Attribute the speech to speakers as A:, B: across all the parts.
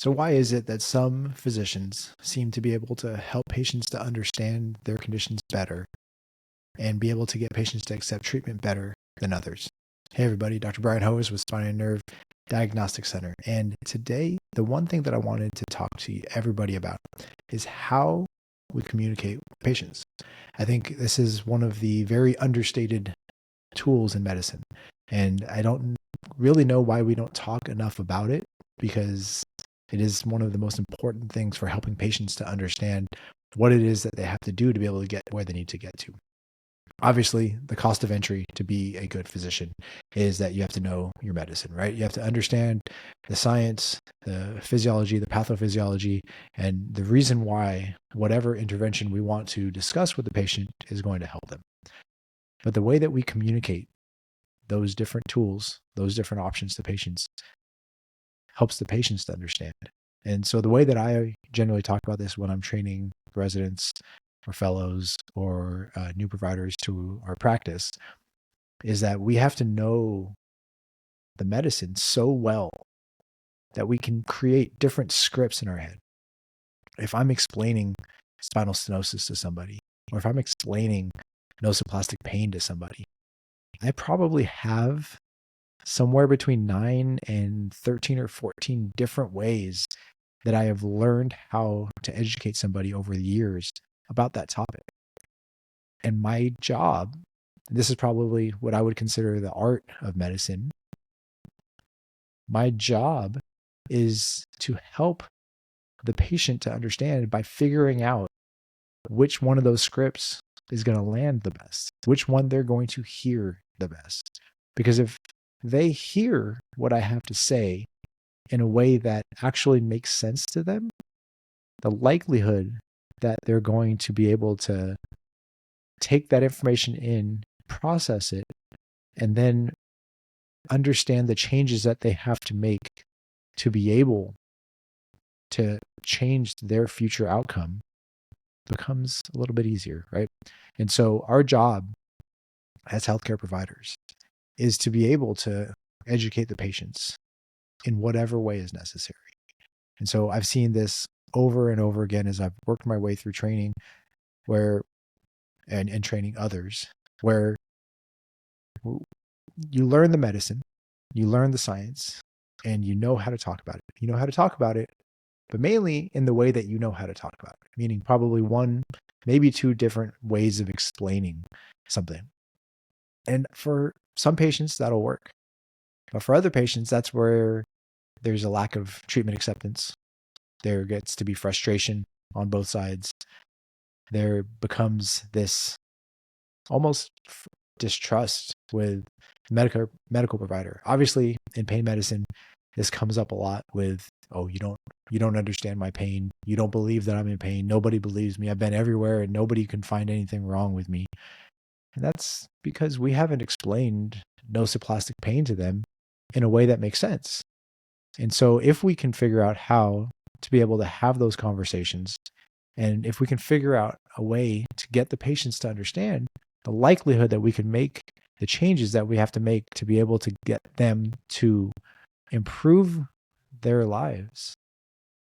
A: So why is it that some physicians seem to be able to help patients to understand their conditions better and be able to get patients to accept treatment better than others? Hey everybody, Dr. Brian Hoes with Spine and Nerve Diagnostic Center. And today, the one thing that I wanted to talk to everybody about is how we communicate with patients. I think this is one of the very understated tools in medicine. And I don't really know why we don't talk enough about it, because it is one of the most important things for helping patients to understand what it is that they have to do to be able to get where they need to get to. Obviously, the cost of entry to be a good physician is that you have to know your medicine, right? You have to understand the science, the physiology, the pathophysiology, and the reason why whatever intervention we want to discuss with the patient is going to help them. But the way that we communicate those different tools, those different options to patients, helps the patients to understand. And so the way that I generally talk about this when I'm training residents or fellows or new providers to our practice is that we have to know the medicine so well that we can create different scripts in our head. If I'm explaining spinal stenosis to somebody, or if I'm explaining nosoplastic pain to somebody, I probably have somewhere between 9 and 13 or 14 different ways that I have learned how to educate somebody over the years about that topic. And my job, this is probably what I would consider the art of medicine. My job is to help the patient to understand by figuring out which one of those scripts is going to land the best, which one they're going to hear the best. Because if they hear what I have to say in a way that actually makes sense to them, the likelihood that they're going to be able to take that information in, process it, and then understand the changes that they have to make to be able to change their future outcome becomes a little bit easier, right? And so our job as healthcare providers is to be able to educate the patients in whatever way is necessary. And so I've seen this over and over again as I've worked my way through training and training others, where you learn the medicine, you learn the science, and you know how to talk about it. You know how to talk about it, but mainly in the way that you know how to talk about it, meaning probably one, maybe two different ways of explaining something. And for some patients, that'll work. But for other patients, that's where there's a lack of treatment acceptance. There gets to be frustration on both sides. There becomes this almost distrust with medical provider. Obviously, in pain medicine, this comes up a lot with, oh, you don't understand my pain. You don't believe that I'm in pain. Nobody believes me. I've been everywhere and nobody can find anything wrong with me. And that's because we haven't explained nosoplastic pain to them in a way that makes sense. And so if we can figure out how to be able to have those conversations, and if we can figure out a way to get the patients to understand, the likelihood that we can make the changes that we have to make to be able to get them to improve their lives,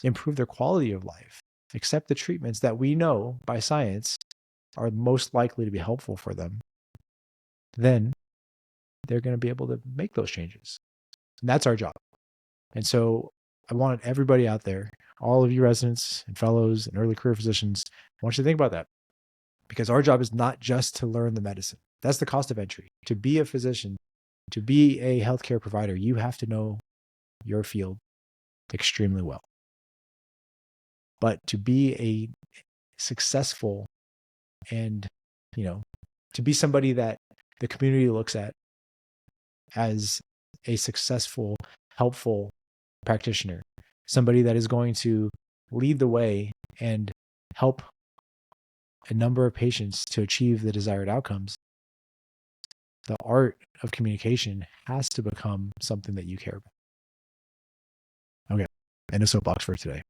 A: improve their quality of life, accept the treatments that we know by science are most likely to be helpful for them, then they're going to be able to make those changes. And that's our job. And so I want everybody out there, all of you residents and fellows and early career physicians, I want you to think about that. Because our job is not just to learn the medicine. That's the cost of entry. To be a physician, to be a healthcare provider, you have to know your field extremely well. But to be a successful and, to be somebody that the community looks at as a successful, helpful practitioner, somebody that is going to lead the way and help a number of patients to achieve the desired outcomes, the art of communication has to become something that you care about. Okay, end of soapbox for today.